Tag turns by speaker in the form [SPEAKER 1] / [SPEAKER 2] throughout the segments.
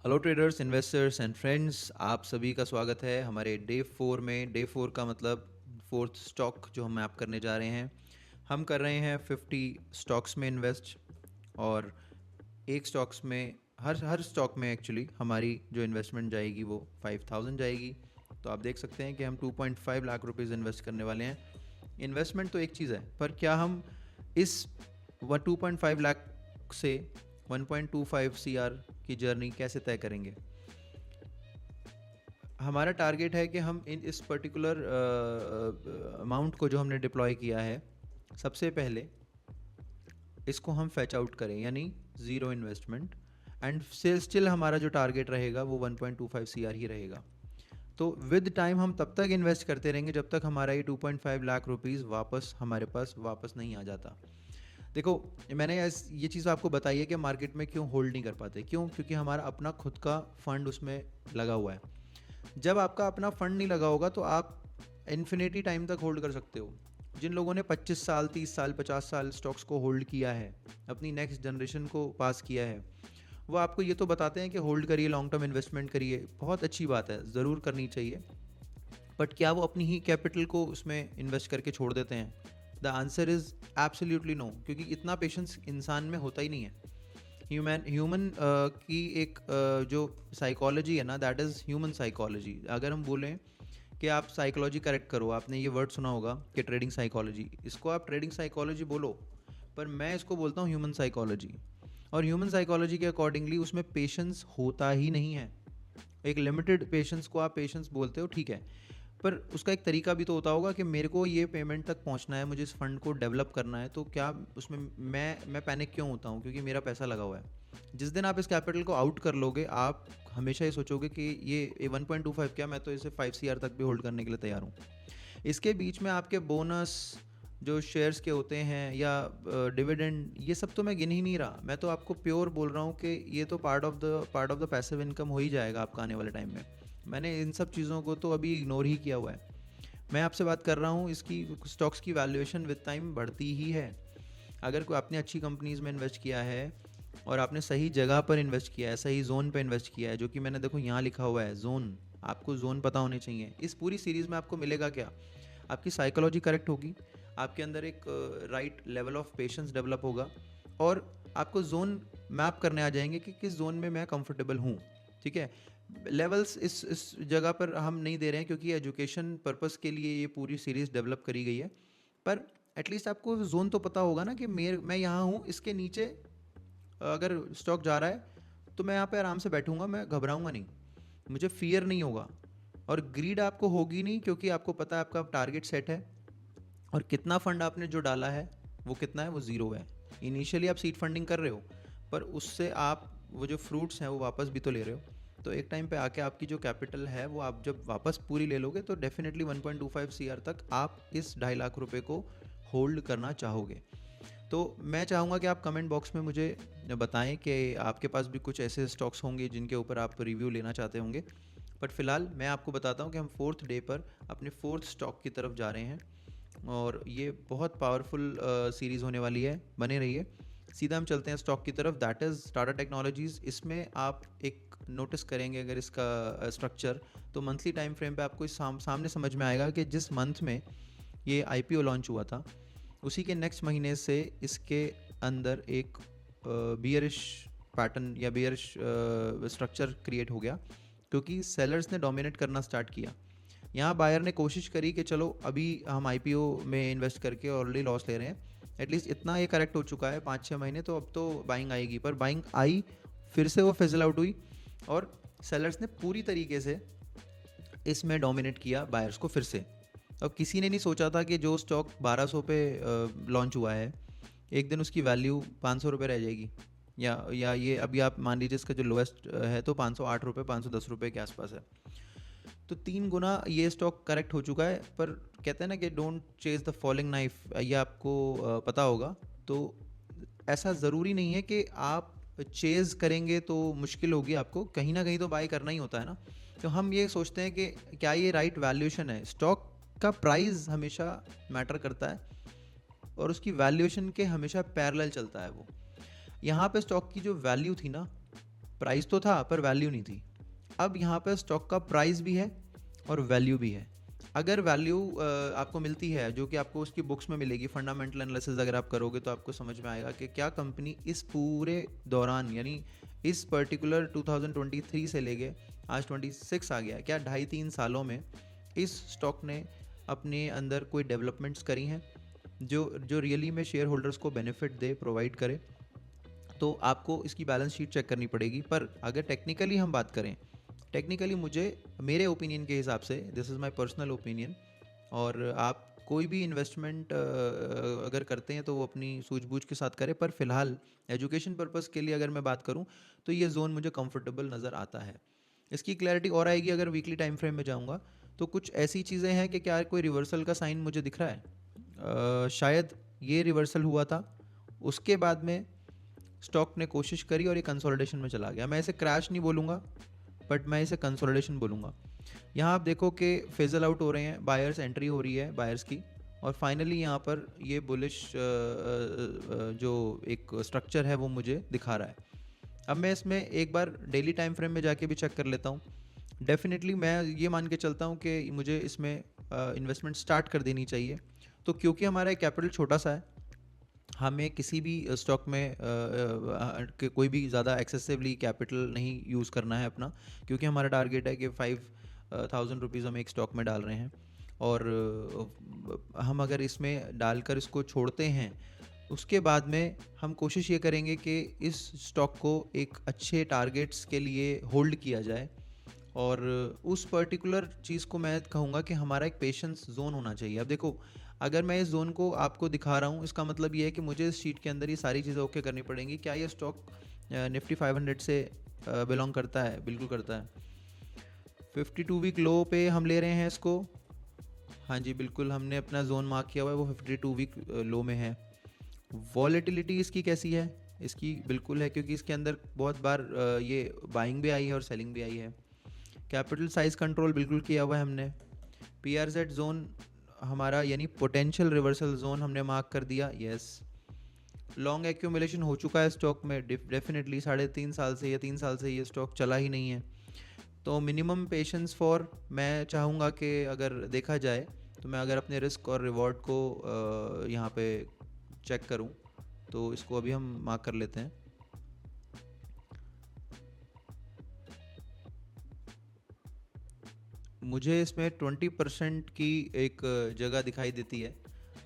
[SPEAKER 1] Hello traders, investors and friends, आप सभी का स्वागत है हमारे डे 4 में। डे 4 का मतलब फोर्थ स्टॉक जो हम मैप करने जा रहे हैं। हम कर रहे हैं 50 स्टॉक्स में इन्वेस्ट, और एक स्टॉक्स में हर हर स्टॉक में एक्चुअली हमारी जो इन्वेस्टमेंट जाएगी वो 5000 जाएगी। तो आप देख सकते हैं कि हम 2.5 लाख रुपीज़ इन्वेस्ट करने वाले हैं। इन्वेस्टमेंट तो एक चीज़ है, पर क्या हम इस 2.5 लाख से 1.25 सीआर की जर्नी कैसे तय करेंगे? हमारा टारगेट है कि हम इस पर्टिकुलर अमाउंट को जो हमने डिप्लॉय किया है, सबसे पहले इसको हम फैच आउट करें, यानी ज़ीरो इन्वेस्टमेंट। एंड स्टिल हमारा जो टारगेट रहेगा वो 1.25 सीआर ही रहेगा। तो विद टाइम हम तब तक इन्वेस्ट करते रहेंगे जब तक हमारा ये 2.5 लाख रुपीज़ वापस हमारे पास वापस नहीं आ जाता। देखो, मैंने ये चीज़ आपको बताई है कि मार्केट में क्यों होल्ड नहीं कर पाते। क्यों? क्योंकि हमारा अपना खुद का फंड उसमें लगा हुआ है। जब आपका अपना फंड नहीं लगा होगा तो आप इन्फिनिटी टाइम तक होल्ड कर सकते हो। जिन लोगों ने 25 साल, 30 साल, 50 साल स्टॉक्स को होल्ड किया है, अपनी नेक्स्ट जनरेशन को पास किया है, वो आपको ये तो बताते हैं कि होल्ड करिए, लॉन्ग टर्म इन्वेस्टमेंट करिए। बहुत अच्छी बात है, ज़रूर करनी चाहिए। बट क्या वो अपनी ही कैपिटल को उसमें इन्वेस्ट करके छोड़ देते हैं? The answer is absolutely no, क्योंकि इतना पेशेंस इंसान में होता ही नहीं है। ह्यूमन की एक जो साइकोलॉजी है ना, दैट इज़ ह्यूमन साइकोलॉजी। अगर हम बोलें कि आप साइकोलॉजी करेक्ट करो, आपने ये वर्ड सुना होगा कि ट्रेडिंग साइकोलॉजी, इसको आप ट्रेडिंग साइकोलॉजी बोलो, पर मैं इसको बोलता हूँ ह्यूमन साइकोलॉजी। और ह्यूमन साइकोलॉजी के अकॉर्डिंगली उसमें पेशेंस होता ही नहीं है। एक लिमिटेड पेशेंस को आप पेशेंस बोलते हो, ठीक है, पर उसका एक तरीका भी तो होता होगा कि मेरे को ये पेमेंट तक पहुंचना है, मुझे इस फंड को डेवलप करना है, तो क्या उसमें मैं पैनिक क्यों होता हूँ? क्योंकि मेरा पैसा लगा हुआ है। जिस दिन आप इस कैपिटल को आउट कर लोगे, आप हमेशा ये सोचोगे कि ये 1.25 क्या, मैं तो इसे 5 सीआर तक भी होल्ड करने के लिए तैयार हूँ। इसके बीच में आपके बोनस जो शेयर्स के होते हैं या डिविडेंड, ये सब तो मैं गिन ही नहीं रहा। मैं तो आपको प्योर बोल रहा हूँ कि ये तो part of the passive income हो ही जाएगा आपका आने वाले टाइम में। मैंने इन सब चीज़ों को तो अभी इग्नोर ही किया हुआ है। मैं आपसे बात कर रहा हूँ, इसकी स्टॉक्स की वैल्यूएशन विद टाइम बढ़ती ही है। अगर कोई आपने अच्छी कंपनीज़ में इन्वेस्ट किया है और आपने सही जगह पर इन्वेस्ट किया है, सही जोन पर इन्वेस्ट किया है, जो कि मैंने देखो यहाँ लिखा हुआ है जोन, आपको जोन पता होने चाहिए। इस पूरी सीरीज़ में आपको मिलेगा क्या? आपकी साइकोलॉजी करेक्ट होगी, आपके अंदर एक right level of patience develop होगा, और आपको जोन मैप करने आ जाएंगे कि किस जोन में मैं कंफर्टेबल हूँ। ठीक है, लेवल्स इस जगह पर हम नहीं दे रहे हैं, क्योंकि एजुकेशन पर्पस के लिए ये पूरी सीरीज़ डेवलप करी गई है। पर एटलीस्ट आपको जोन तो पता होगा ना कि मैं यहाँ हूँ, इसके नीचे अगर स्टॉक जा रहा है तो मैं यहाँ पे आराम से बैठूंगा, मैं घबराऊंगा नहीं, मुझे फियर नहीं होगा। और ग्रीड आपको होगी नहीं, क्योंकि आपको पता है आपका टारगेट सेट है, और कितना फंड आपने जो डाला है वो कितना है, वो ज़ीरो है। इनिशियली आप सीड फंडिंग कर रहे हो, पर उससे आप वो जो फ्रूट्स हैं वो वापस भी तो ले रहे हो। तो एक टाइम पे आके आपकी जो कैपिटल है वो आप जब वापस पूरी ले लोगे तो डेफिनेटली 1.25 सीआर तक आप इस 2.5 लाख रुपए को होल्ड करना चाहोगे। तो मैं चाहूँगा कि आप कमेंट बॉक्स में मुझे बताएं कि आपके पास भी कुछ ऐसे स्टॉक्स होंगे जिनके ऊपर आप रिव्यू लेना चाहते होंगे। बट फिलहाल मैं आपको बताता हूँ कि हम फोर्थ डे पर अपने फोर्थ स्टॉक की तरफ जा रहे हैं, और ये बहुत पावरफुल सीरीज़ होने वाली है, बने रहिए। सीधा हम चलते हैं स्टॉक की तरफ, दैट इज़ टाटा टेक्नोलॉजीज़। इसमें आप एक नोटिस करेंगे अगर इसका स्ट्रक्चर, तो मंथली टाइम फ्रेम पे आपको इस सामने समझ में आएगा कि जिस मंथ में ये आईपीओ लॉन्च हुआ था, उसी के नेक्स्ट महीने से इसके अंदर एक बियरिश पैटर्न या बियरिश स्ट्रक्चर क्रिएट हो गया, क्योंकि सेलर्स ने डोमिनेट करना स्टार्ट किया। यहाँ बायर ने कोशिश करी कि चलो अभी हम आईपीओ में इन्वेस्ट करके ऑलरेडी लॉस ले रहे हैं, एटलीस्ट इतना ये करेक्ट हो चुका है 5-6 महीने, तो अब तो बाइंग आएगी। पर बाइंग आई, फिर से वो फिजल आउट हुई, और सेलर्स ने पूरी तरीके से इसमें डोमिनेट किया बायर्स को फिर से। अब किसी ने नहीं सोचा था कि जो स्टॉक 1200 पे लॉन्च हुआ है, एक दिन उसकी वैल्यू 500 रुपये रह जाएगी, या ये अभी आप मान लीजिए इसका जो लोएस्ट है तो 508 रुपये, 510 रुपये के आसपास है। तो 3 गुना ये स्टॉक करेक्ट हो चुका है। पर कहते हैं ना कि don't chase the falling knife, ये आपको पता होगा। तो ऐसा ज़रूरी नहीं है कि आप चेज़ करेंगे तो मुश्किल होगी, आपको कहीं ना कहीं तो बाय करना ही होता है ना। तो हम ये सोचते हैं कि क्या ये राइट वैल्यूएशन है। स्टॉक का प्राइस हमेशा मैटर करता है, और उसकी वैल्यूएशन के हमेशा पैरेलल चलता है वो। यहाँ पे स्टॉक की जो वैल्यू थी ना, प्राइस तो था पर वैल्यू नहीं थी। अब यहाँ पर स्टॉक का प्राइस भी है और वैल्यू भी है। अगर वैल्यू आपको मिलती है, जो कि आपको उसकी बुक्स में मिलेगी, फंडामेंटल एनालिसिस अगर आप करोगे तो आपको समझ में आएगा कि क्या कंपनी इस पूरे दौरान, यानी इस पर्टिकुलर 2023 से लेके आज 26 आ गया, क्या 2.5-3 सालों में इस स्टॉक ने अपने अंदर कोई डेवलपमेंट्स करी हैं जो रियली में शेयर होल्डर्स को बेनिफिट दे, प्रोवाइड करे। तो आपको इसकी बैलेंस शीट चेक करनी पड़ेगी। पर अगर टेक्निकली हम बात करें, टेक्निकली मुझे, मेरे ओपिनियन के हिसाब से, this is my personal opinion, और आप कोई भी इन्वेस्टमेंट अगर करते हैं तो वो अपनी सूझबूझ के साथ करें। पर फिलहाल एजुकेशन पर्पस के लिए अगर मैं बात करूं तो ये जोन मुझे कंफर्टेबल नज़र आता है। इसकी क्लैरिटी और आएगी अगर वीकली टाइम फ्रेम में जाऊंगा। तो कुछ ऐसी चीज़ें हैं कि क्या कोई रिवर्सल का साइन मुझे दिख रहा है, शायद ये रिवर्सल हुआ था, उसके बाद में स्टॉक ने कोशिश करी और ये कंसोलिडेशन में चला गया। मैं इसे क्रैश नहीं बोलूँगा, बट मैं इसे कंसोलिडेशन बोलूँगा। यहाँ आप देखो कि फेजल आउट हो रहे हैं, बायर्स एंट्री हो रही है बायर्स की, और फाइनली यहाँ पर ये बुलिश जो एक स्ट्रक्चर है वो मुझे दिखा रहा है। अब मैं इसमें एक बार डेली टाइम फ्रेम में जाके भी चेक कर लेता हूँ। डेफिनेटली मैं ये मान के चलता हूँ कि मुझे इसमें इन्वेस्टमेंट स्टार्ट कर देनी चाहिए। तो क्योंकि हमारा कैपिटल छोटा सा है, हमें किसी भी स्टॉक में कोई भी ज़्यादा एक्सेसिवली कैपिटल नहीं यूज़ करना है अपना, क्योंकि हमारा टारगेट है कि 5,000 रुपीज़ हम एक स्टॉक में डाल रहे हैं। और हम अगर इसमें डालकर इसको छोड़ते हैं, उसके बाद में हम कोशिश ये करेंगे कि इस स्टॉक को एक अच्छे टारगेट्स के लिए होल्ड किया जाए। और उस पर्टिकुलर चीज़ को मैं कहूँगा कि हमारा एक पेशेंस जोन होना चाहिए। अब देखो, अगर मैं इस जोन को आपको दिखा रहा हूँ, इसका मतलब ये है कि मुझे इस शीट के अंदर ये सारी चीज़ें ओके करनी पड़ेंगी। क्या ये स्टॉक निफ्टी 500 से बिलोंग करता है? बिल्कुल करता है। 52 वीक लो पे हम ले रहे हैं इसको। हाँ जी, बिल्कुल हमने अपना जोन मार्क किया हुआ है, वो 52 वीक लो में है। वॉलेटिलिटी इसकी कैसी है? इसकी बिल्कुल है, क्योंकि इसके अंदर बहुत बार ये बाइंग भी आई है और सेलिंग भी आई है। कैपिटल साइज कंट्रोल बिल्कुल किया हुआ है हमने। PRZ जोन हमारा, यानी पोटेंशियल रिवर्सल जोन, हमने मार्क कर दिया, यस। लॉन्ग एक्यूमुलेशन हो चुका है स्टॉक में, डेफिनेटली 3.5 साल से या 3 साल से ये स्टॉक चला ही नहीं है। तो मिनिमम पेशेंस फॉर, मैं चाहूँगा कि अगर देखा जाए तो मैं अगर अपने रिस्क और रिवॉर्ड को यहाँ पे चेक करूँ, तो इसको अभी हम मार्क कर लेते हैं। मुझे इसमें 20% की एक जगह दिखाई देती है।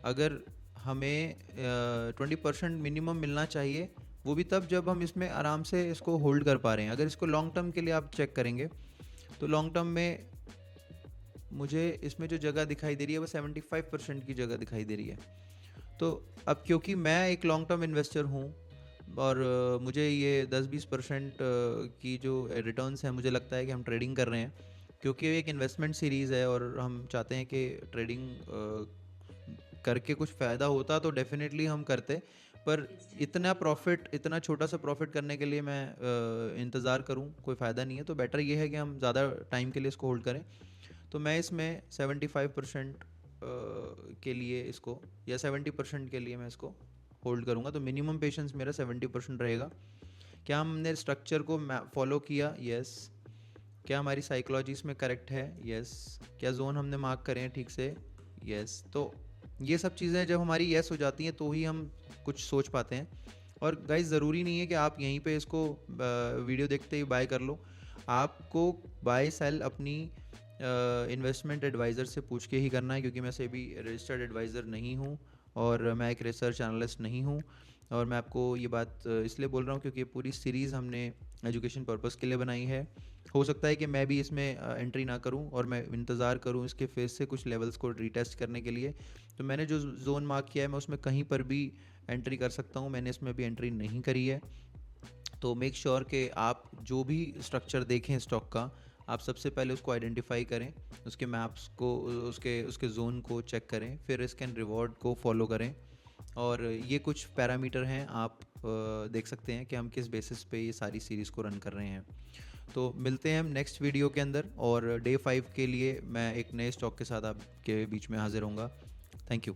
[SPEAKER 1] अगर हमें 20% मिनिमम मिलना चाहिए, वो भी तब जब हम इसमें आराम से इसको होल्ड कर पा रहे हैं। अगर इसको लॉन्ग टर्म के लिए आप चेक करेंगे तो लॉन्ग टर्म में मुझे इसमें जो जगह दिखाई दे रही है वो 75% की जगह दिखाई दे रही है। तो अब क्योंकि मैं एक लॉन्ग टर्म इन्वेस्टर हूँ और मुझे ये 10-20% की जो रिटर्न्स हैं, मुझे लगता है कि हम ट्रेडिंग कर रहे हैं, क्योंकि एक इन्वेस्टमेंट सीरीज़ है और हम चाहते हैं कि ट्रेडिंग करके कुछ फ़ायदा होता तो डेफिनेटली हम करते। पर इतना प्रॉफिट, इतना छोटा सा प्रॉफिट करने के लिए मैं इंतज़ार करूं, कोई फ़ायदा नहीं है। तो बेटर ये है कि हम ज़्यादा टाइम के लिए इसको होल्ड करें। तो मैं इसमें 75% के लिए इसको, या 70% के लिए मैं इसको होल्ड करूँगा। तो मिनिमम पेशेंस मेरा 70% रहेगा। क्या हमने स्ट्रक्चर को फॉलो किया? यस। क्या हमारी साइकोलॉजी इसमें करेक्ट है? यस। क्या जोन हमने मार्क करे हैं ठीक से? यस। तो ये सब चीज़ें जब हमारी यस हो जाती हैं तो ही हम कुछ सोच पाते हैं। और गाइस, ज़रूरी नहीं है कि आप यहीं पे इसको वीडियो देखते ही बाय कर लो। आपको बाय सेल अपनी इन्वेस्टमेंट एडवाइज़र से पूछ के ही करना है, क्योंकि मैं सेबी रजिस्टर्ड एडवाइज़र नहीं हूँ और मैं एक रिसर्च एनालिस्ट नहीं हूँ। और मैं आपको ये बात इसलिए बोल रहा हूँ क्योंकि ये पूरी सीरीज़ हमने एजुकेशन पर्पस के लिए बनाई है। हो सकता है कि मैं भी इसमें एंट्री ना करूं और मैं इंतज़ार करूं इसके फेस से कुछ लेवल्स को रीटेस्ट करने के लिए। तो मैंने जो जोन मार्क किया है मैं उसमें कहीं पर भी एंट्री कर सकता हूं, मैंने इसमें भी एंट्री नहीं करी है। तो मेक श्योर कि आप जो भी स्ट्रक्चर देखें स्टॉक का, आप सबसे पहले उसको आइडेंटिफाई करें, उसके मैप्स को, उसके जोन को चेक करें, फिर रिस्क एंड रिवॉर्ड को फॉलो करें। और ये कुछ पैरामीटर हैं, आप देख सकते हैं कि हम किस बेसिस पे ये सारी सीरीज़ को रन कर रहे हैं। तो मिलते हैं हम नेक्स्ट वीडियो के अंदर, और डे 5 के लिए मैं एक नए स्टॉक के साथ आपके बीच में हाजिर होऊंगा। Thank you.